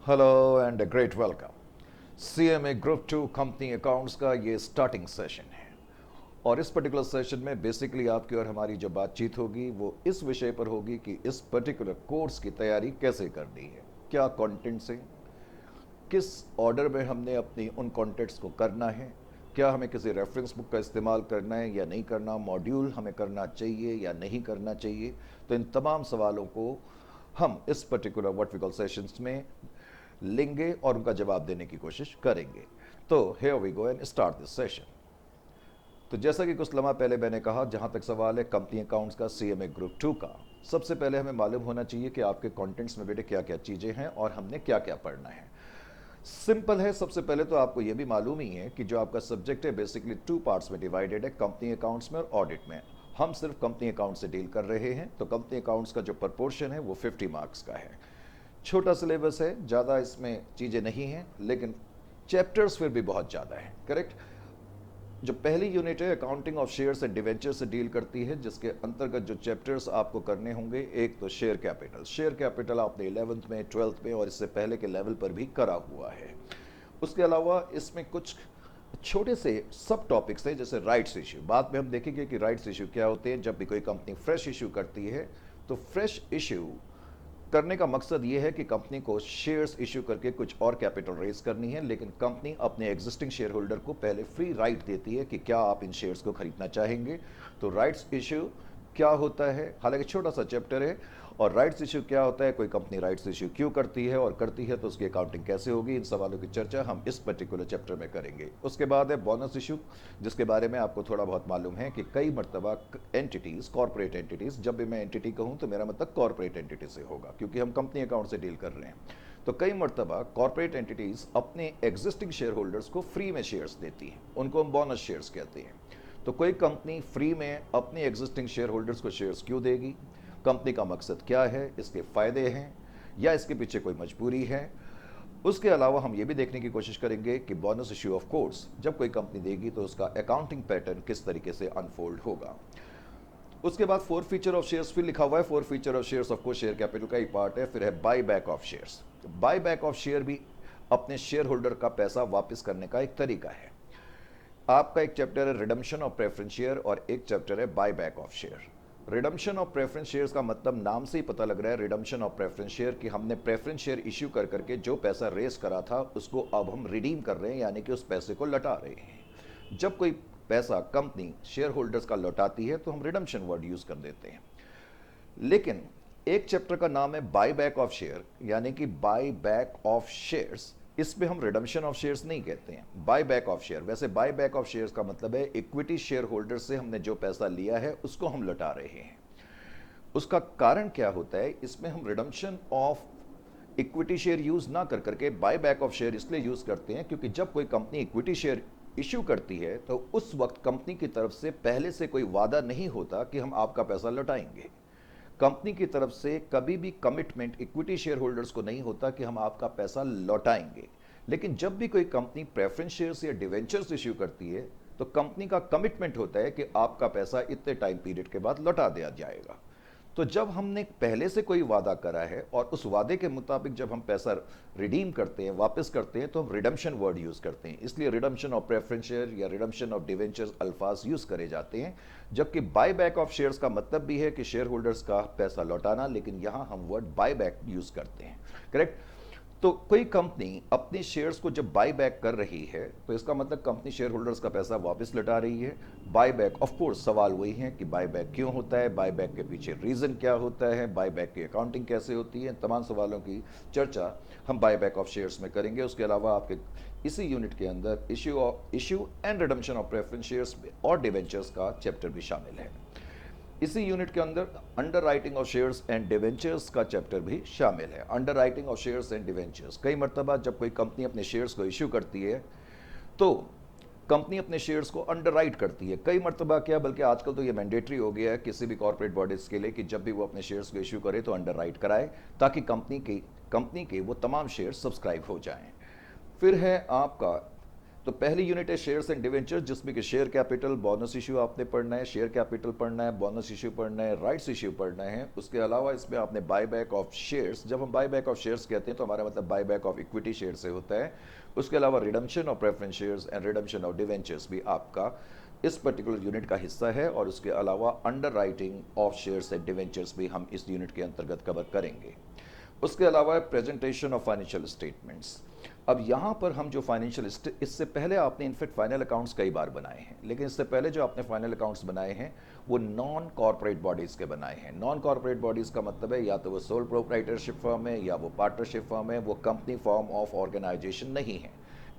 Hello and a great welcome. CMA group two company accounts का ये starting session है और इस पर्टिकुलर सेशन में बेसिकली आपकी और हमारी जो बातचीत होगी वो इस विषय पर होगी कि इस पर्टिकुलर कोर्स की तैयारी कैसे करनी है, क्या कंटेंट्स हैं, किस ऑर्डर में हमने अपनी उन कंटेंट्स को करना है, क्या हमें किसी रेफरेंस बुक का इस्तेमाल करना है या नहीं करना, मॉड्यूल हमें करना चाहिए या नहीं करना चाहिए। तो इन तमाम सवालों को हम इस particular what we call sessions में लेंगे और उनका जवाब देने की कोशिश करेंगे। तो here we go and start this session. तो जैसा कि कुछ लम्हा पहले मैंने कहा, जहां तक सवाल है कंपनी अकाउंट्स का सीएमए ग्रुप 2 का, सबसे पहले हमें मालूम होना चाहिए कि आपके कंटेंट्स में बेटे क्या क्या चीज़ें हैं और हमने क्या क्या पढ़ना है। सिंपल है, सबसे पहले तो आपको यह भी मालूम ही है कि जो आपका सब्जेक्ट है बेसिकली 2 पार्ट्स में डिवाइडेड है, कंपनी अकाउंट्स में और ऑडिट में। हम सिर्फ कंपनी अकाउंट से डील कर रहे हैं, तो कंपनी अकाउंट्स का जो प्रपोर्शन है वो 50 मार्क्स का है। छोटा सिलेबस है, ज़्यादा इसमें चीज़ें नहीं हैं, लेकिन चैप्टर्स फिर भी बहुत ज़्यादा है। करेक्ट। जो पहली यूनिट है accounting of shares and debenture से डील करती है, जिसके अंतर्गत जो चैप्टर्स आपको करने होंगे, एक तो शेयर कैपिटल। शेयर कैपिटल आपने 11th में, 12th में और इससे पहले के लेवल पर भी करा हुआ है। उसके अलावा इसमें कुछ छोटे से सब टॉपिक्स हैं, जैसे राइट्स इश्यू। बाद में हम देखेंगे कि राइट्स इश्यू क्या होते हैं। जब भी कोई कंपनी फ्रेश इश्यू करती है तो फ्रेश इश्यू करने का मकसद ये है कि कंपनी को शेयर्स इश्यू करके कुछ और कैपिटल रेज करनी है, लेकिन कंपनी अपने एग्जिस्टिंग शेयर होल्डर को पहले फ्री राइट देती है कि क्या आप इन शेयर्स को खरीदना चाहेंगे। तो राइट्स इश्यू क्या होता है, हालांकि छोटा सा चैप्टर है। और राइट्स इश्यू क्या होता है, कोई कंपनी राइट्स इश्यू क्यों करती है, और करती है तो उसकी अकाउंटिंग कैसे होगी, इन सवालों की चर्चा हम इस पर्टिकुलर चैप्टर में करेंगे। उसके बाद है बोनस इश्यू, जिसके बारे में आपको थोड़ा बहुत मालूम है कि कई मरतबा एंटिटीज़, कॉर्पोरेट एंटिटीज़, जब भी मैं एंटिटी कहूँ तो मेरा मतलब कॉर्पोरेट एंटिटी से होगा, क्योंकि हम कंपनी अकाउंट से डील कर रहे हैं। तो कई मरतबा कॉर्पोरेट एंटिटीज़ अपने एग्जिस्टिंग शेयर होल्डर्स को फ्री में शेयर्स देती हैं, उनको हम बोनस शेयर्स कहते हैं। तो कोई कंपनी फ्री में अपने एग्जिस्टिंग शेयर होल्डर्स को शेयर्स क्यों देगी, कंपनी का मकसद क्या है, इसके फ़ायदे हैं या इसके पीछे कोई मजबूरी है। उसके अलावा हम ये भी देखने की कोशिश करेंगे कि बोनस इश्यू ऑफ कोर्स जब कोई कंपनी देगी तो उसका अकाउंटिंग पैटर्न किस तरीके से अनफोल्ड होगा। उसके बाद फोर फीचर ऑफ शेयर्स फिर लिखा हुआ है। Four feature of shares of course share capital का ही पार्ट है। फिर है buy back of shares. Buy back of share भी अपने शेयर होल्डर का पैसा वापस करने का एक तरीका है। आपका एक चैप्टर है रिडम्पशन ऑफ प्रेफरेंस शेयर और एक चैप्टर है buy back of share. Redemption of preference shares का मतलब नाम से ही पता लग रहा है, रिडम्पशन ऑफ प्रेफरेंस शेयर, कि हमने प्रेफरेंस शेयर इश्यू कर करके जो पैसा रेस करा था उसको अब हम रिडीम कर रहे हैं, यानी कि उस पैसे को लौटा रहे हैं। जब कोई पैसा कंपनी शेयर होल्डर्स का लौटाती है तो हम रिडम्पशन वर्ड यूज कर देते हैं। लेकिन एक चैप्टर का नाम है बाय बैक ऑफ शेयर, यानी कि बाय बैक ऑफ शेयर्स। इसमें हम रिडम्पशन ऑफ शेयर्स नहीं कहते हैं, बाय बैक ऑफ शेयर। वैसे बाय बैक ऑफ शेयर्स का मतलब है इक्विटी शेयर होल्डर से हमने जो पैसा लिया है उसको हम लौटा रहे हैं। उसका कारण क्या होता है, इसमें हम redemption of equity share use ना कर करके बाय बैक ऑफ शेयर इसलिए यूज करते हैं क्योंकि जब कोई कंपनी इक्विटी शेयर इश्यू करती है तो उस वक्त कंपनी की तरफ से पहले से कोई वादा नहीं होता कि हम आपका पैसा लौटाएंगे। कंपनी की तरफ से कभी भी कमिटमेंट इक्विटी शेयर होल्डर्स को नहीं होता कि हम आपका पैसा लौटाएंगे। लेकिन जब भी कोई कंपनी प्रेफरेंस शेयर्स या डिवेंचर्स इश्यू करती है तो कंपनी का कमिटमेंट होता है कि आपका पैसा इतने टाइम पीरियड के बाद लौटा दिया जाएगा। तो जब हमने पहले से कोई वादा करा है और उस वादे के मुताबिक जब हम पैसा रिडीम करते हैं, वापस करते हैं, तो हम रिडम्पशन वर्ड यूज करते हैं। इसलिए रिडम्पशन ऑफ प्रेफरेंस शेयर या रिडम्पशन ऑफ डिवेंचर्स अल्फाज यूज करे जाते हैं। जबकि बाय बैक ऑफ शेयर्स का मतलब भी है कि शेयर होल्डर्स का पैसा लौटाना, लेकिन यहां हम वर्ड बाय बैक यूज करते हैं। करेक्ट। तो कोई कंपनी अपने शेयर्स को जब बाय बैक कर रही है तो इसका मतलब कंपनी शेयर होल्डर्स का पैसा वापस लौटा रही है। बाय बैक, ऑफ कोर्स सवाल वही है कि बाय बैक क्यों होता है, बाय बैक के पीछे रीजन क्या होता है, बाय बैक की अकाउंटिंग कैसे होती है, तमाम सवालों की चर्चा हम बाय बैक ऑफ शेयर्स में करेंगे। उसके अलावा आपके इसी यूनिट के अंदर issue and redemption of preference shares और डिवेंचर्स का चैप्टर भी शामिल है। इसी यूनिट के अंदर under writing of shares and debentures का चैप्टर भी शामिल है। Under writing of shares and debentures, कई मरतबा जब कोई कंपनी अपने शेयर्स को इश्यू करती है तो कंपनी अपने शेयर्स को अंडर राइट करती है। कई मरतबा क्या, बल्कि आजकल तो ये मैंडेटरी हो गया है किसी भी कॉर्पोरेट बॉडीज के लिए कि जब भी वो अपने शेयर्स को इश्यू करे तो अंडर राइट कराए, ताकि कंपनी के वो तमाम शेयर सब्सक्राइब हो जाएं। फिर है आपका तो पहली यूनिट है शेयर्स एंड डिवेंचर, जिसमें कि शेयर कैपिटल, बोनस इश्यू आपने पढ़ना है, शेयर कैपिटल पढ़ना है, बोनस इश्यू पढ़ना है, राइट्स इश्यू पढ़ना है। उसके अलावा इसमें आपने बाय बैक ऑफ शेयर्स, जब हम बाय बैक ऑफ शेयर्स कहते हैं तो हमारा मतलब buy back of equity share से होता है। उसके अलावा redemption of preference shares and redemption of debentures भी आपका इस पर्टिकुलर यूनिट का हिस्सा है। और उसके अलावा under writing of shares and debentures भी हम इस यूनिट के अंतर्गत कवर करेंगे। उसके अलावा प्रेजेंटेशन ऑफ फाइनेंशियल स्टेटमेंट्स। अब यहाँ पर हम जो फाइनेंशियल, इससे पहले आपने इनफेक्ट फाइनल अकाउंट्स कई बार बनाए हैं, लेकिन इससे पहले जो आपने फाइनल अकाउंट्स बनाए हैं वो नॉन कॉर्पोरेट बॉडीज़ के बनाए हैं। नॉन कॉर्पोरेट बॉडीज़ का मतलब है या तो वो सोल प्रोप्राइटरशिप फर्म है या वो पार्टनरशिप फर्म है, वो कंपनी फॉर्म ऑफ ऑर्गेनाइजेशन नहीं है।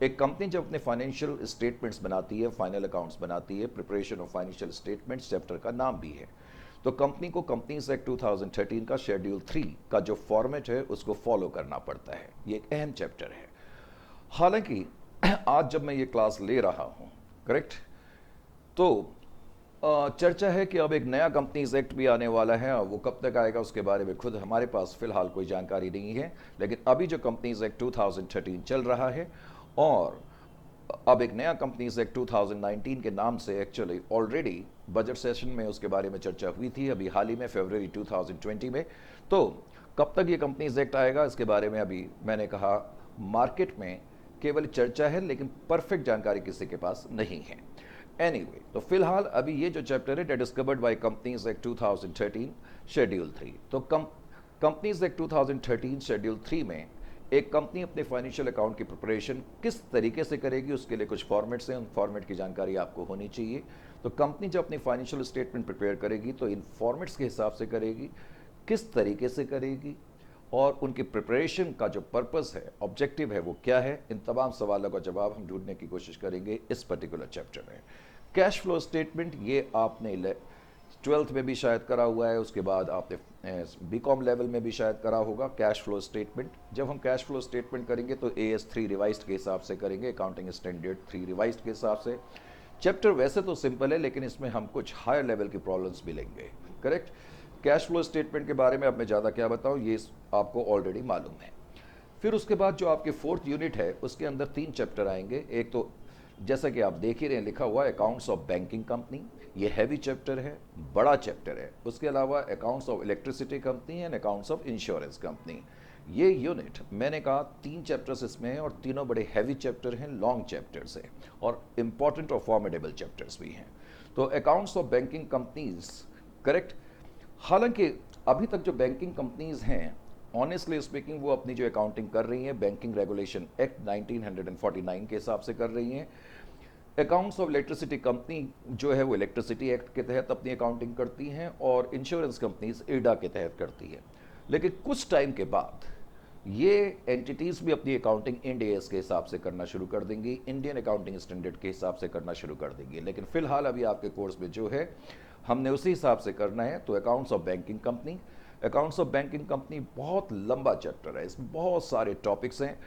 एक कंपनी जब अपने फाइनेंशियल स्टेटमेंट्स बनाती है, फाइनल अकाउंट्स बनाती है, preparation of financial statements chapter का नाम भी है। तो कंपनी को कंपनीज एक्ट 2013 का शेड्यूल 3 का जो फॉर्मेट है उसको फॉलो करना पड़ता है। ये एक अहम चैप्टर है। हालांकि आज जब मैं ये क्लास ले रहा हूँ, करेक्ट, तो चर्चा है कि अब एक नया कंपनीज एक्ट भी आने वाला है। वो कब तक आएगा उसके बारे में खुद हमारे पास फिलहाल कोई जानकारी नहीं है, लेकिन अभी जो कंपनीज एक्ट 2013 चल रहा है और अब एक नया कंपनीज एक्ट 2019 के नाम से एक्चुअली ऑलरेडी बजट सेशन में उसके बारे में चर्चा हुई थी अभी हाल ही में फरवरी 2020 में। तो कब तक ये कंपनीज एक्ट आएगा इसके बारे में अभी मैंने कहा मार्केट में केवल चर्चा है, लेकिन परफेक्ट जानकारी किसी के पास नहीं है। एनीवे, तो फिलहाल अभी ये जो चैप्टर है that is covered by companies act 2013 schedule 3। तो कंपनीज एक्ट 2013 शेड्यूल 3 में एक कंपनी अपने फाइनेंशियल अकाउंट की प्रिपरेशन किस तरीके से करेगी उसके लिए कुछ फॉर्मेट्स हैं, उन फॉर्मेट की जानकारी आपको होनी चाहिए। तो कंपनी जब अपनी फाइनेंशियल स्टेटमेंट प्रिपेयर करेगी तो इन फॉर्मेट्स के हिसाब से करेगी, किस तरीके से करेगी और उनकी प्रिपरेशन का जो पर्पस है, ऑब्जेक्टिव है, वो क्या है। इन तमाम सवालों का जवाब हम ढूंढने की कोशिश करेंगे इस पर्टिकुलर चैप्टर में। कैश फ्लो स्टेटमेंट ये आपने 12th में भी शायद करा हुआ है, उसके बाद आपने बीकॉम लेवल में भी शायद करा होगा कैश फ्लो स्टेटमेंट। जब हम कैश फ्लो स्टेटमेंट करेंगे तो AS 3 रिवाइज्ड के हिसाब से करेंगे, अकाउंटिंग स्टैंडर्ड 3 रिवाइज्ड के हिसाब से। चैप्टर वैसे तो सिंपल है, लेकिन इसमें हम कुछ हायर लेवल की प्रॉब्लम्स भी लेंगे, करेक्ट। कैश फ्लो स्टेटमेंट के बारे में अब मैं ज़्यादा क्या बताऊँ, ये आपको ऑलरेडी मालूम है। फिर उसके बाद जो आपकी 4th यूनिट है उसके अंदर 3 चैप्टर आएंगे। एक तो जैसा कि आप देख ही रहे हैं लिखा हुआ है अकाउंट्स ऑफ बैंकिंग कंपनी, ये हैवी चैप्टर है, बड़ा चैप्टर है। उसके अलावा accounts of electricity company and accounts of insurance company. ये यूनिट मैंने कहा 3 चैप्टर्स इसमें हैं और तीनों बड़े हैवी चैप्टर हैं, लॉन्ग चैप्टर्स हैं और इंपॉर्टेंट और फॉर्मेडेबल चैप्टर्स भी हैं। तो accounts of banking companies, correct. हालांकि अभी तक जो बैंकिंग कंपनीज हैं ऑनेस्टली स्पीकिंग वो अपनी जो अकाउंटिंग कर रही हैं बैंकिंग रेगुलेशन एक्ट 1949 के हिसाब से कर रही हैं। अकाउंट्स ऑफ इलेक्ट्रिसिटी कंपनी जो है वो इलेक्ट्रिसिटी एक्ट के तहत अपनी अकाउंटिंग करती हैं और इंश्योरेंस कंपनीज IRDA के तहत करती है। लेकिन कुछ टाइम के बाद ये एंटिटीज़ भी अपनी अकाउंटिंग IND AS के हिसाब से करना शुरू कर देंगी, इंडियन अकाउंटिंग स्टैंडर्ड के हिसाब से करना शुरू कर देंगी। लेकिन फिलहाल अभी आपके कोर्स में जो है हमने उसी हिसाब से करना है। तो accounts of banking company, accounts of banking company बहुत लंबा चैप्टर है, इसमें बहुत सारे टॉपिक्स हैं,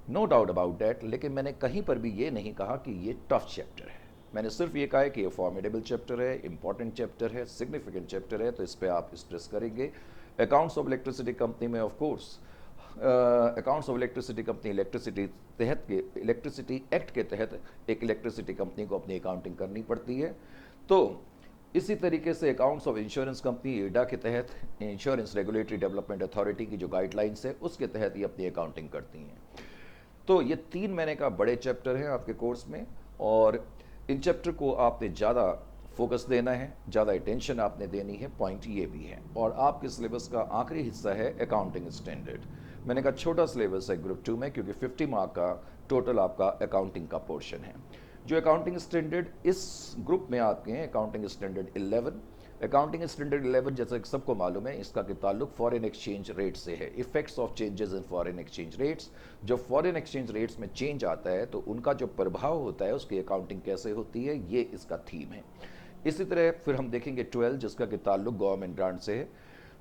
नो डाउट अबाउट डैट। लेकिन मैंने कहीं पर भी ये नहीं कहा कि ये टफ चैप्टर है, मैंने सिर्फ ये कहा है कि ये फॉर्मेडेबल चैप्टर है, इंपॉर्टेंट चैप्टर है, सिग्निफिकेंट चैप्टर है, तो इस पर आप स्ट्रेस करेंगे। अकाउंट्स ऑफ इलेक्ट्रिसिटी कंपनी में of course accounts of electricity company electricity act के तहत एक इलेक्ट्रिसिटी कंपनी को अपनी अकाउंटिंग करनी पड़ती है। तो इसी तरीके से accounts of insurance company IRDA के तहत इंश्योरेंस रेगुलेटरी डेवलपमेंट अथॉरिटी की जो गाइडलाइंस है उसके तहत ये अपनी अकाउंटिंग करती हैं। तो ये 3 मैंने कहा बड़े चैप्टर हैं आपके कोर्स में और इन चैप्टर को आपने ज़्यादा फोकस देना है, ज़्यादा अटेंशन आपने देनी है, पॉइंट ये भी है। और आपके सिलेबस का आखिरी हिस्सा है अकाउंटिंग स्टैंडर्ड। मैंने कहा छोटा सिलेबस है ग्रुप 2 में क्योंकि 50 मार्क का टोटल आपका अकाउंटिंग का पोर्शन है। जो अकाउंटिंग स्टैंडर्ड इस ग्रुप में आपके हैं अकाउंटिंग स्टैंडर्ड 11। अकाउंटिंग स्टैंडर्ड 11 जैसा कि सबको मालूम है इसका के ताल्लुक फॉरेन एक्सचेंज रेट से है, effects of changes in foreign exchange rates. जो फॉरेन एक्सचेंज रेट्स में चेंज आता है तो उनका जो प्रभाव होता है उसकी अकाउंटिंग कैसे होती है, ये इसका थीम है। इसी तरह फिर हम देखेंगे 12 जिसका कि ताल्लुक गवर्नमेंट ग्रांट से है।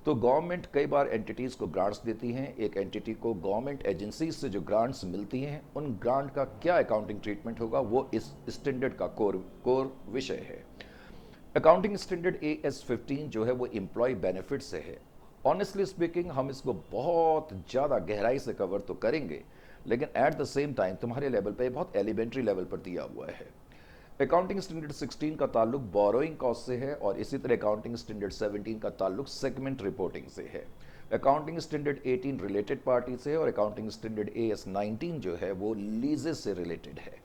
तो गवर्नमेंट कई बार एंटिटीज़ को ग्रांट्स देती हैं, एक एंटिटी को गवर्नमेंट एजेंसीज से जो ग्रांट्स मिलती हैं उन ग्रांट का क्या अकाउंटिंग ट्रीटमेंट होगा वो इस स्टैंडर्ड का कोर विषय है। अकाउंटिंग स्टैंडर्ड AS 15 जो है वो एम्प्लॉय बेनिफिट से है ऑनेस्टली स्पीकिंग हम इसको बहुत ज़्यादा गहराई से कवर तो करेंगे, लेकिन एट द सेम टाइम तुम्हारे लेवल पे बहुत एलिमेंट्री लेवल पर दिया हुआ है। अकाउंटिंग स्टैंडर्ड 16 का ताल्लुक बोरोइंग कॉस्ट से है और इसी तरह अकाउंटिंग स्टैंडर्ड 17 का ताल्लुक सेगमेंट रिपोर्टिंग से है। अकाउंटिंग स्टैंडर्ड 18 रिलेटेड पार्टी से है और अकाउंटिंग स्टैंडर्ड AS 19 जो है वो लीजेस से रिलेटेड है।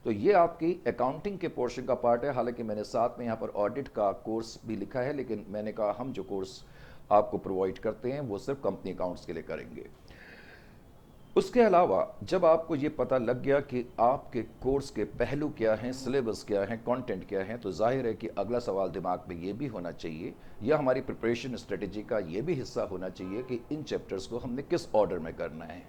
तो ये आपकी अकाउंटिंग के पोर्शन का पार्ट है। हालांकि मैंने साथ में यहाँ पर ऑडिट का कोर्स भी लिखा है, लेकिन मैंने कहा हम जो कोर्स आपको प्रोवाइड करते हैं वो सिर्फ कंपनी अकाउंट्स के लिए करेंगे। उसके अलावा जब आपको ये पता लग गया कि आपके कोर्स के पहलू क्या हैं, सिलेबस क्या है, कंटेंट क्या है, तो जाहिर है कि अगला सवाल दिमाग में ये भी होना चाहिए, या हमारी प्रिपरेशन स्ट्रेटेजी का ये भी हिस्सा होना चाहिए कि इन चैप्टर्स को हमने किस ऑर्डर में करना है।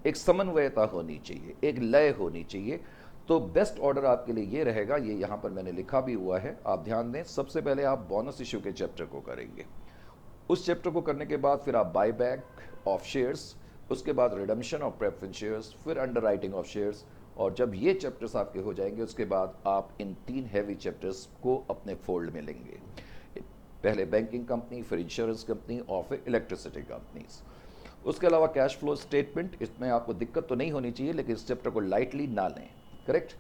एक समन्वयता होनी चाहिए, एक लय होनी चाहिए। तो बेस्ट ऑर्डर आपके लिए ये रहेगा, ये यहाँ पर मैंने लिखा भी हुआ है, आप ध्यान दें। सबसे पहले आप बोनस इशू के चैप्टर को करेंगे, उस चैप्टर को करने के बाद फिर आप बाय बैक ऑफ शेयर्स, उसके बाद रिडम्पशन ऑफ प्रेफरेंस शेयर्स, फिर अंडर राइटिंग ऑफ शेयर्स। और जब ये चैप्टर्स आपके हो जाएंगे उसके बाद आप इन 3 हैवी चैप्टर्स को अपने फोल्ड में लेंगे। पहले बैंकिंग कंपनी, फिर इंश्योरेंस कंपनी और फिर इलेक्ट्रिसिटी कंपनीज। उसके अलावा कैश फ्लो स्टेटमेंट, इसमें आपको दिक्कत तो नहीं होनी चाहिए, लेकिन इस चैप्टर को लाइटली ना लें, करेक्ट।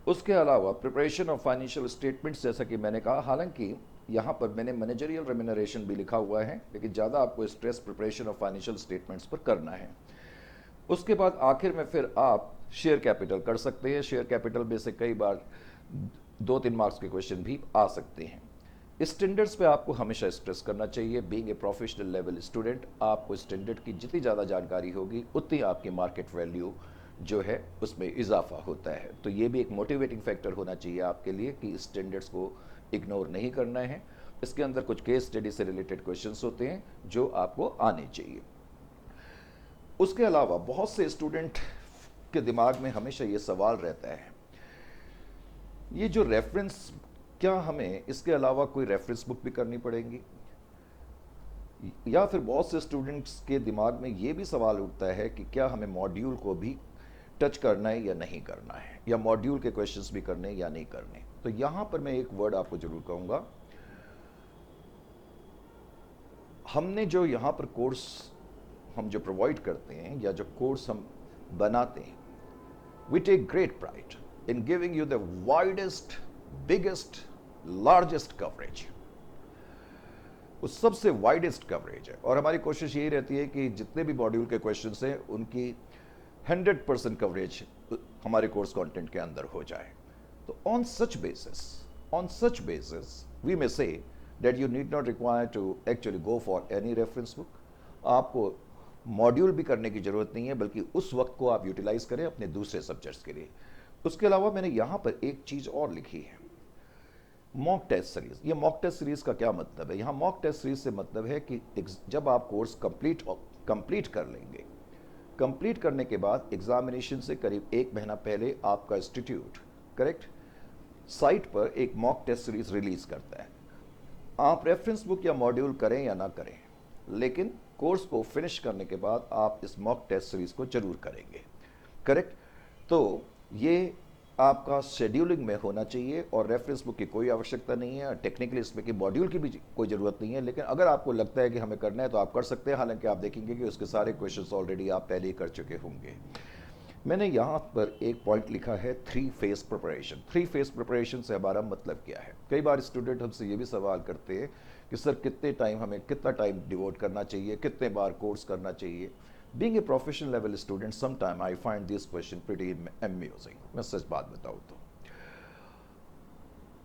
उसके अलावा प्रिपरेशन ऑफ फाइनेंशियल स्टेटमेंट्स, जैसा कि मैंने कहा, हालांकि यहाँ पर मैंने मैनेजरियल रेम्यूनरेशन भी लिखा हुआ है, लेकिन ज़्यादा आपको stress preparation of financial statements पर करना है। उसके बाद आखिर में फिर आप शेयर कैपिटल कर सकते हैं। शेयर कैपिटल में से कई बार 2-3 मार्क्स के क्वेश्चन भी आ सकते हैं। स्टैंडर्ड्स पे आपको हमेशा स्ट्रेस करना चाहिए। Being a professional level student, आपको स्टैंडर्ड की जितनी ज़्यादा जानकारी होगी उतनी आपकी मार्केट वैल्यू जो है उसमें इजाफा होता है। तो ये भी एक मोटिवेटिंग फैक्टर होना चाहिए आपके लिए कि स्टैंडर्ड्स को इग्नोर नहीं करना है। इसके अंदर कुछ केस स्टडी से रिलेटेड क्वेश्चंस होते हैं जो आपको आने चाहिए। उसके अलावा बहुत से स्टूडेंट के दिमाग में हमेशा ये सवाल रहता है, ये जो रेफरेंस, क्या हमें इसके अलावा कोई रेफरेंस बुक भी करनी पड़ेगी? या फिर बहुत से स्टूडेंट्स के दिमाग में ये भी सवाल उठता है कि क्या हमें मॉड्यूल को भी टच करना है या नहीं करना है, या मॉड्यूल के क्वेश्चंस भी करने या नहीं करने। तो यहां पर मैं एक वर्ड आपको जरूर कहूंगा, हमने जो यहां पर कोर्स हम जो प्रोवाइड करते हैं या जो कोर्स हम बनाते हैं, we take great pride in giving you the widest, biggest, largest coverage. वो सबसे वाइडेस्ट कवरेज है और हमारी कोशिश यही रहती है कि जितने भी मॉड्यूल के क्वेश्चंस हैं उनकी 100% कवरेज हमारे कोर्स कंटेंट के अंदर हो जाए। तो on such basis we may say that you need not require to actually go for any reference book. आपको मॉड्यूल भी करने की जरूरत नहीं है, बल्कि उस वक्त को आप यूटिलाइज करें अपने दूसरे सब्जेक्ट्स के लिए। उसके अलावा मैंने यहां पर एक चीज और लिखी है, मॉक टेस्ट सीरीज। ये मॉक टेस्ट सीरीज का क्या मतलब है? यहाँ मॉक टेस्ट सीरीज से मतलब है कि जब आप कोर्स कंप्लीट कर लेंगे, कंप्लीट करने के बाद एग्जामिनेशन से करीब 1 महीना पहले आपका इंस्टीट्यूट, करेक्ट, साइट पर एक मॉक टेस्ट सीरीज रिलीज करता है। आप रेफरेंस बुक या मॉड्यूल करें या ना करें, लेकिन कोर्स को फिनिश करने के बाद आप इस मॉक टेस्ट सीरीज को जरूर करेंगे, करेक्ट। तो ये आपका शेड्यूलिंग में होना चाहिए और रेफरेंस बुक की कोई आवश्यकता नहीं है, टेक्निकली इसमें की मॉड्यूल की भी कोई ज़रूरत नहीं है, लेकिन अगर आपको लगता है कि हमें करना है तो आप कर सकते हैं। हालांकि आप देखेंगे कि उसके सारे क्वेश्चंस ऑलरेडी आप पहले ही कर चुके होंगे। मैंने यहाँ पर एक पॉइंट लिखा है 3 फेज प्रिपरेशन। 3 फेज प्रिपरेशन से हमारा मतलब क्या है? कई बार स्टूडेंट हमसे ये भी सवाल करते हैं कि सर कितना टाइम डिवोट करना चाहिए, कितने बार कोर्स करना चाहिए। Being a professional level student, sometime I find this question pretty amusing. मैं सच बात बताऊँ तो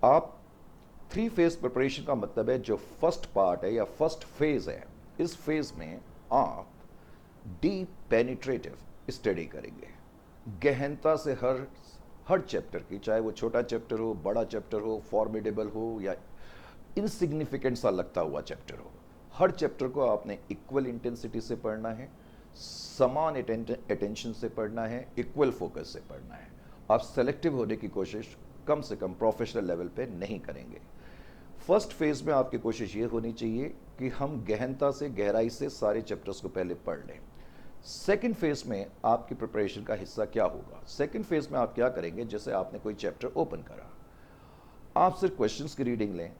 आप 3 फेज प्रिपरेशन का मतलब है, जो फर्स्ट पार्ट है या फर्स्ट फेज है, इस फेज में आप डीप पेनिट्रेटिव स्टडी करेंगे, गहनता से हर चैप्टर की, चाहे वो छोटा चैप्टर हो, बड़ा चैप्टर हो, फॉर्मिडेबल हो या इनसिग्निफिकेंट सा लगता हुआ चैप्टर हो, हर चैप्टर को आपने इक्वल इंटेंसिटी से पढ़ना है, समान अटेंशन से पढ़ना है, इक्वल फोकस से पढ़ना है। आप सेलेक्टिव होने की कोशिश कम से कम प्रोफेशनल लेवल पे नहीं करेंगे। फर्स्ट फेज में आपकी कोशिश ये होनी चाहिए कि हम गहनता से, गहराई से सारे चैप्टर्स को पहले पढ़ लें। सेकंड फेज में आपकी प्रिपरेशन का हिस्सा क्या होगा? सेकंड फेज में आप क्या करेंगे, जैसे आपने कोई चैप्टर ओपन करा, आप सिर्फ क्वेश्चंस की रीडिंग लें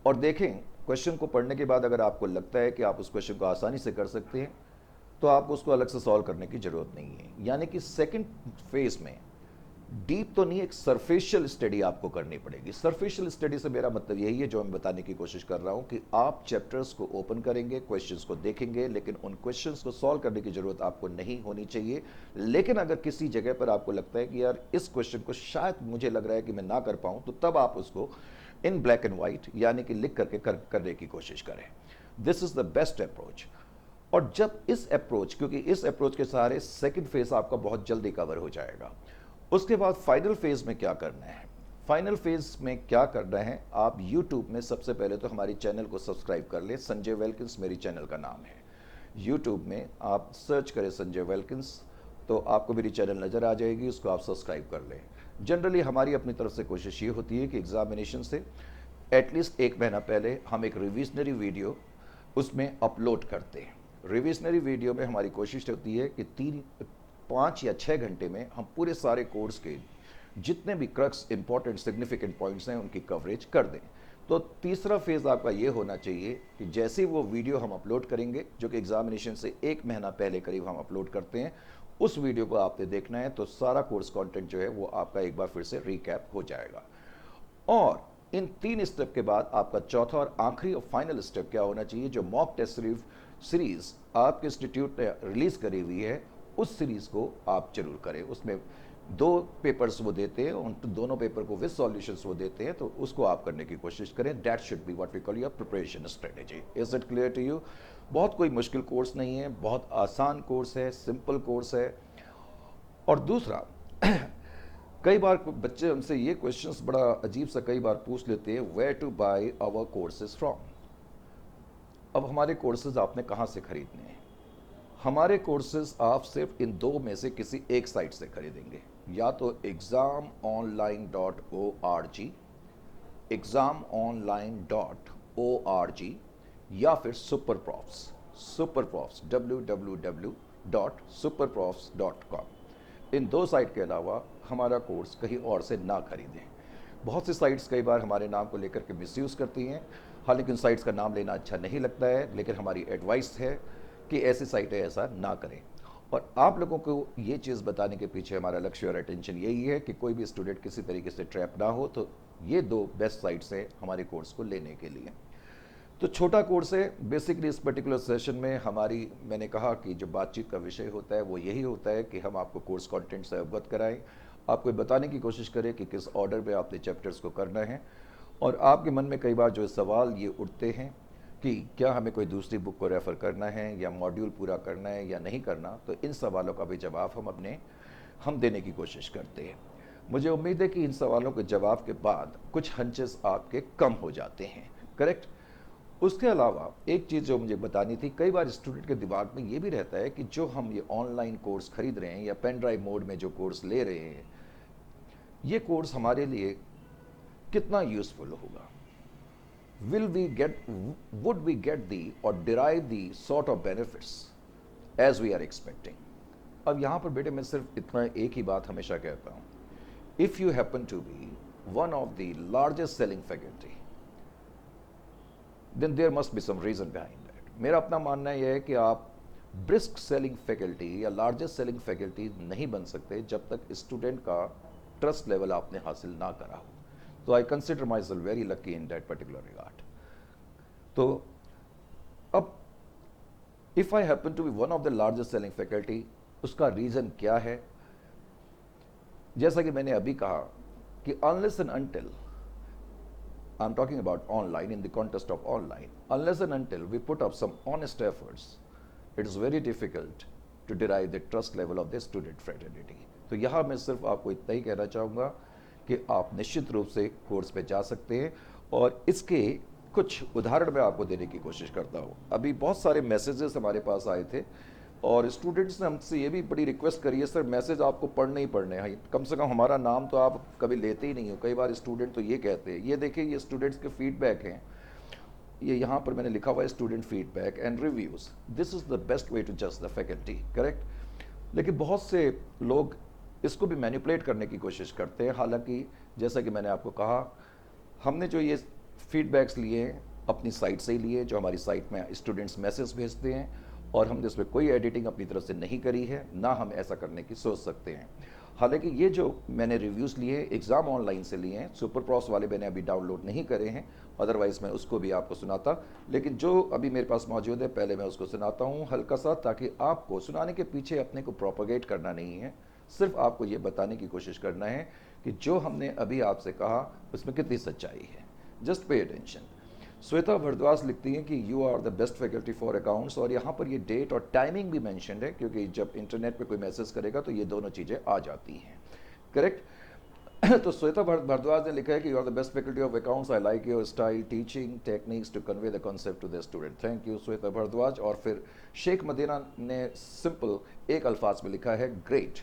और देखें क्वेश्चन को पढ़ने के बाद अगर आपको लगता है कि आप उस क्वेश्चन को आसानी से कर सकते हैं तो आपको उसको अलग से सॉल्व करने की ज़रूरत नहीं है। यानी कि सेकंड फेज में डीप तो नहीं, एक सरफेशियल स्टडी आपको करनी पड़ेगी। सरफेशियल स्टडी से मेरा मतलब यही है जो मैं बताने की कोशिश कर रहा हूं कि आप चैप्टर्स को ओपन करेंगे, क्वेश्चंस को देखेंगे, लेकिन उन क्वेश्चंस को सॉल्व करने की जरूरत आपको नहीं होनी चाहिए। लेकिन अगर किसी जगह पर आपको लगता है कि यार इस क्वेश्चन को शायद मुझे लग रहा है कि मैं ना कर पाऊं, तो तब आप उसको इन ब्लैक एंड व्हाइट यानी कि लिख करके करने की कोशिश करें। This is the best approach. और जब इस अप्रोच, क्योंकि इस अप्रोच के सहारे सेकंड फेज आपका बहुत जल्दी कवर हो जाएगा। उसके बाद फाइनल फेज में क्या करना है? फाइनल फेज में क्या करना है, आप YouTube में सबसे पहले तो हमारी चैनल को सब्सक्राइब कर लें। संजय वेल्किंस मेरी चैनल का नाम है। YouTube में आप सर्च करें संजय वेल्किंस तो आपको मेरी चैनल नज़र आ जाएगी, उसको आप सब्सक्राइब कर लें। जनरली हमारी अपनी तरफ से कोशिश ये होती है कि एग्जामिनेशन से एटलीस्ट 1 महीना पहले हम एक रिविजनरी वीडियो उसमें अपलोड करते हैं। रिविजनरी वीडियो में हमारी कोशिश होती है कि 5 या 6 घंटे में हम पूरे सारे कोर्स के जितने भी क्रक्स, इंपॉर्टेंट, सिग्निफिकेंट पॉइंट्स हैं उनकी कवरेज कर दें। तो तीसरा फेज़ आपका ये होना चाहिए कि जैसे ही वो वीडियो हम अपलोड करेंगे, जो कि एग्जामिनेशन से 1 महीना पहले करीब हम अपलोड करते हैं, उस वीडियो को आपने देखना है, तो सारा कोर्स कंटेंट जो है वो आपका एक बार फिर से रिकैप हो जाएगा। और इन 3 स्टेप के बाद आपका चौथा और आखिरी और फाइनल स्टेप क्या होना चाहिए? जो मॉक टेस्ट सीरीज आपके इंस्टीट्यूट ने रिलीज करी हुई है, उस सीरीज को आप जरूर करें। उसमें 2 पेपर्स वो देते हैं, उन दोनों पेपर को विद सॉल्यूशंस वो देते हैं, तो उसको आप करने की कोशिश करें। That should be what we call your preparation strategy. Is it clear to you? बहुत कोई मुश्किल कोर्स नहीं है, बहुत आसान कोर्स है, सिंपल कोर्स है। और दूसरा कई बार बच्चे हमसे ये क्वेश्चंस बड़ा अजीब सा कई बार पूछ लेते हैं, where to buy our courses from. अब हमारे कोर्सेज आपने कहाँ से खरीदने हैं? हमारे कोर्सेज आप सिर्फ इन 2 में से किसी एक साइट से खरीदेंगे, या तो examonline.org, examonline.org, या फिर superprofs www.superprofs.com। इन 2 साइट के अलावा हमारा कोर्स कहीं और से ना खरीदें। बहुत सी साइट्स कई बार हमारे नाम को लेकर के मिसयूज़ करती हैं, हालांकि उन साइट्स का नाम लेना अच्छा नहीं लगता है, लेकिन हमारी एडवाइस है कि ऐसी साइटें ऐसा ना करें। और आप लोगों को ये चीज़ बताने के पीछे हमारा लक्ष्य और अटेंशन यही है कि कोई भी स्टूडेंट किसी तरीके से ट्रैप ना हो। तो ये 2 बेस्ट साइट्स हैं हमारे कोर्स को लेने के लिए। तो छोटा कोर्स है बेसिकली। इस पर्टिकुलर सेशन में हमारी, मैंने कहा कि जो बातचीत का विषय होता है वो यही होता है कि हम आपको कोर्स कंटेंट से अवगत कराएं, आपको बताने की कोशिश करें कि किस ऑर्डर में आपने चैप्टर्स को करना है। और आपके मन में कई बार जो सवाल ये उठते हैं कि क्या हमें कोई दूसरी बुक को रेफ़र करना है या मॉड्यूल पूरा करना है या नहीं करना, तो इन सवालों का भी जवाब हम देने की कोशिश करते हैं। मुझे उम्मीद है कि इन सवालों के जवाब के बाद कुछ हंचेस आपके कम हो जाते हैं, करेक्ट? उसके अलावा एक चीज़ जो मुझे बतानी थी, कई बार स्टूडेंट के दिमाग में ये भी रहता है कि जो हम ये ऑनलाइन कोर्स खरीद रहे हैं या पेन ड्राइव मोड में जो कोर्स ले रहे हैं, ये कोर्स हमारे लिए कितना यूजफुल होगा। would we get the or derive the sort of benefits as we are expecting? अब यहाँ पर बेटे मैं सिर्फ इतना एक ही बात हमेशा कहता हूँ, if you happen to be one of the largest selling faculty, then there must be some reason behind that. मेरा अपना मानना यह है कि आप ब्रिस्क सेलिंग फैकल्टी या लार्जेस्ट सेलिंग फैकल्टी नहीं बन सकते जब तक स्टूडेंट का ट्रस्ट लेवल आपने हासिल ना करा हो। तो I consider myself very lucky in that particular regard. तो अब if I happen to be one of the largest selling faculty, उसका रीजन क्या है? जैसा कि मैंने अभी कहा कि unless and until, I am talking about online, in the context of online, unless and until we put up some honest efforts, it is very difficult to derive the trust level of the student fraternity. तो यहाँ मैं सिर्फ आपको इतना ही कहना चाहूँगा कि आप निश्चित रूप से कोर्स पे जा सकते हैं, और इसके कुछ उदाहरण मैं आपको देने की कोशिश करता हूँ। अभी बहुत सारे मैसेजेस हमारे पास आए थे और स्टूडेंट्स ने हमसे ये भी बड़ी रिक्वेस्ट करी है, सर मैसेज आपको पढ़ने ही पढ़ने हैं, कम से कम हमारा नाम तो आप कभी लेते ही नहीं हो। कई बार स्टूडेंट तो ये कहते हैं, ये देखिए ये स्टूडेंट्स के फीडबैक हैं, ये यहाँ पर मैंने लिखा हुआ है student feedback and reviews, this is the best way to जज द फैकल्टी, करेक्ट। लेकिन बहुत से लोग इसको भी मैनिपुलेट करने की कोशिश करते हैं। हालांकि जैसा कि मैंने आपको कहा, हमने जो ये फीडबैक्स लिए हैं अपनी साइट से ही लिए, जो हमारी साइट में स्टूडेंट्स मैसेज भेजते हैं, और हमने इसमें कोई एडिटिंग अपनी तरफ से नहीं करी है, ना हम ऐसा करने की सोच सकते हैं। हालांकि ये जो मैंने रिव्यूज़ लिए एग्ज़ाम ऑनलाइन से लिए हैं, सुपर प्रॉस वाले मैंने अभी डाउनलोड नहीं करे हैं, अदरवाइज़ मैं उसको भी आपको सुनाता, लेकिन जो अभी मेरे पास मौजूद है पहले मैं उसको सुनाता हूँ हल्का सा, ताकि आपको सुनाने के पीछे अपने को प्रोपोगेट करना नहीं है, सिर्फ आपको ये बताने की कोशिश करना है कि जो हमने अभी आपसे कहा उसमें कितनी सच्चाई है। Just pay attention. Shweta Bhardwaj लिखती हैं कि you are the best faculty for accounts, और यहाँ पर ये डेट और टाइमिंग भी मेंशन्ड है, क्योंकि जब इंटरनेट पे कोई मैसेज करेगा तो ये दोनों चीज़ें आ जाती हैं। करेक्ट। तो श्वेता भारद्वाज ने लिखा है कि you are the best faculty of accounts, I like your style teaching techniques to convey the concept to the student. Thank you Shweta Bharadwaj. और फिर शेख मदीना ने सिंपल एक अल्फाज में लिखा है ग्रेट।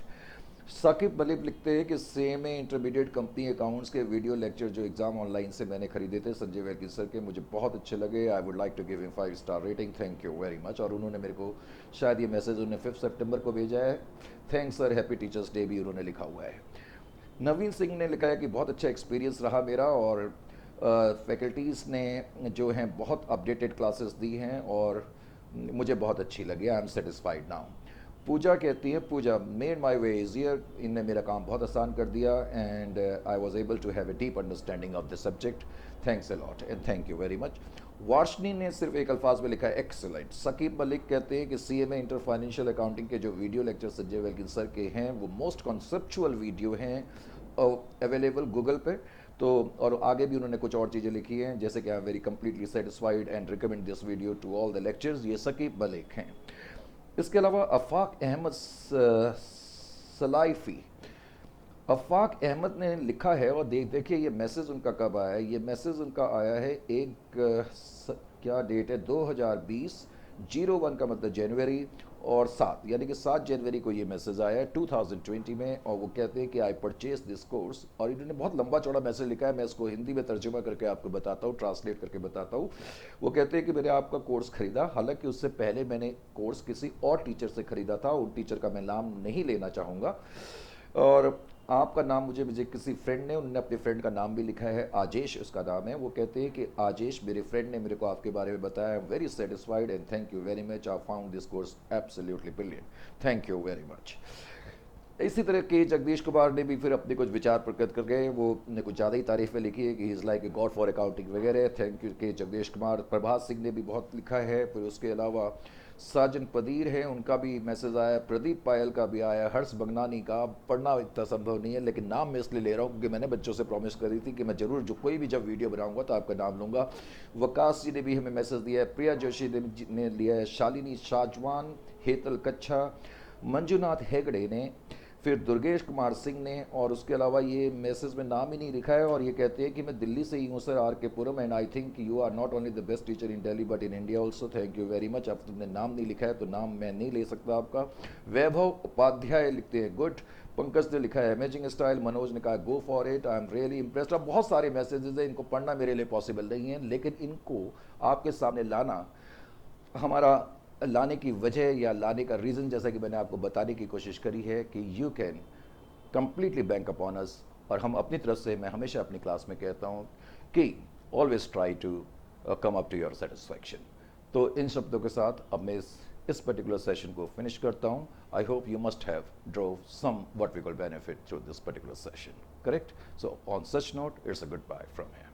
साकिब मलिक लिखते हैं कि सीएमए इंटरमीडिएट कंपनी अकाउंट्स के वीडियो लेक्चर जो एग्जाम ऑनलाइन से मैंने खरीदे थे संजय वैल्की सर के, मुझे बहुत अच्छे लगे। I would like to give him 5 star rating, thank you very much. और उन्होंने मेरे को शायद ये मैसेज उन्होंने 5 सितंबर को भेजा है। Thanks sir, happy teachers day भी उन्होंने लिखा हुआ है। नवीन सिंह ने लिखा है कि बहुत अच्छा एक्सपीरियंस रहा मेरा, और फैकल्टीज़ ने जो हैं बहुत अपडेटेड क्लासेस दी हैं और मुझे बहुत अच्छी लगी। I am satisfied now. Puja कहती है, पूजा मेड माई वे ईजियर, इनने मेरा काम बहुत आसान कर दिया, and I was able to have a deep understanding of the subject, thanks a lot and thank you very much. Varshni ने सिर्फ एक अल्फाज में लिखा है एक्सेलेंट। सकीब मलिक कहते हैं कि सीएमए इंटर फाइनेंशियल अकाउंटिंग के जो video lecture Sanjay welkin sir के हैं वो मोस्ट कॉन्सेप्चुअल वीडियो हैं अवेलेबल गूगल पे। तो और आगे भी उन्होंने कुछ और चीज़ें लिखी हैं, जैसे कि I am very completely satisfied and recommend this video to all the lectures. ये सकीब मलिक हैं। इसके अलावा अफाक अहमद सलाइफी, अफाक अहमद ने लिखा है, और देखिए ये मैसेज उनका कब आया है। ये मैसेज उनका आया है क्या डेट है, 2020/01 का मतलब जनवरी, और 7 यानी कि 7 जनवरी को ये मैसेज आया है 2020 में। और वो कहते हैं कि आई परचेज दिस कोर्स, और इन्होंने बहुत लंबा चौड़ा मैसेज लिखा है, मैं इसको हिंदी में तर्जुमा करके आपको बताता हूँ, ट्रांसलेट करके बताता हूँ। वो कहते हैं कि मैंने आपका कोर्स खरीदा, हालांकि उससे पहले मैंने कोर्स किसी और टीचर से खरीदा था, उन टीचर का मैं नाम नहीं लेना चाहूँगा, और आपका नाम मुझे किसी फ्रेंड ने, उन्होंने अपने फ्रेंड का नाम भी लिखा है, आजेश उसका नाम है। वो कहते हैं कि आजेश मेरे फ्रेंड ने मेरे को आपके बारे में बताया, आई am very satisfied and thank you very much, I found this course absolutely brilliant, thank you very much. इसी तरह के जगदीश कुमार ने भी फिर अपने कुछ विचार प्रकट कर गए, वो ने कुछ ज़्यादा ही तारीफें लिखी है कि he is like a god for accounting वगैरह, थैंक यू के जगदीश कुमार। प्रभात सिंह ने भी बहुत लिखा है। फिर उसके अलावा साजन पदीर है, उनका भी मैसेज आया, प्रदीप पायल का भी आया, हर्ष बगनानी का, पढ़ना इतना संभव नहीं है लेकिन नाम मैं इसलिए ले रहा हूँ क्योंकि मैंने बच्चों से प्रॉमिस करी थी कि मैं ज़रूर जो कोई भी जब वीडियो बनाऊंगा तो आपका नाम लूँगा। वकास जी ने भी हमें मैसेज दिया है, प्रिया जोशी ने लिया है, शालिनी शाजवान, हेतल कच्छा, मंजुनाथ हेगड़े ने, फिर दुर्गेश कुमार सिंह ने, और उसके अलावा ये मैसेज में नाम ही नहीं लिखा है, और ये कहते हैं कि मैं दिल्ली से ही हूँ sir, R K Puram, and I think you are not only the best teacher in Delhi but in India also, thank you very much. अब तुमने नाम नहीं लिखा है तो नाम मैं नहीं ले सकता आपका। वैभव उपाध्याय लिखते हैं गुड। पंकज ने लिखा है अमेजिंग स्टाइल। मनोज ने कहा go for it, I am really impressed. अब बहुत सारे मैसेजेस हैं, इनको पढ़ना मेरे लिए पॉसिबल नहीं है, लेकिन इनको आपके सामने लाना हमारा लाने की वजह या लाने का रीज़न, जैसा कि मैंने आपको बताने की कोशिश करी है कि you can completely bank upon us. और हम अपनी तरफ से, मैं हमेशा अपनी क्लास में कहता हूँ कि always try to come up to your satisfaction. तो इन शब्दों के साथ अब मैं इस पर्टिकुलर सेशन को फिनिश करता हूँ। I hope you must have draw some what we call benefit through this particular session, correct? So on such note, it's a goodbye from here.